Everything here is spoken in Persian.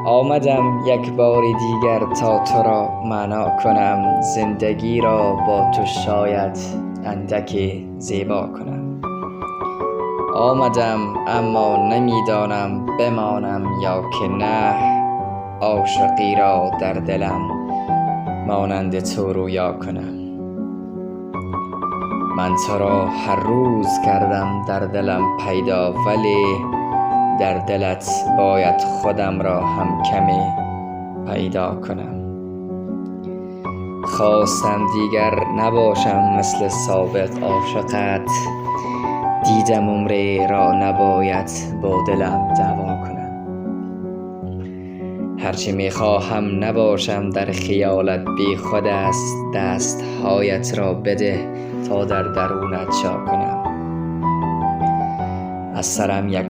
آمدم یک بار دیگر تا تو را معنا کنم، زندگی را با تو شاید اندک زیبا کنم. آمدم اما نمیدانم بمانم یا که نه، عاشقی را در دلم مانند تو رویا کنم. من تو را هر روز کردم در دلم پیدا، ولی در دلت باید خودم را هم کمی پیدا کنم. خواستم دیگر نباشم مثل سابق عاشقت، دیدم عمری را نباید با دلم دعوا کنم. هرچی میخواهم نباشم در خیالت بی خود است، دستهایت را بده تا در درونت جا کنم. از سرم یک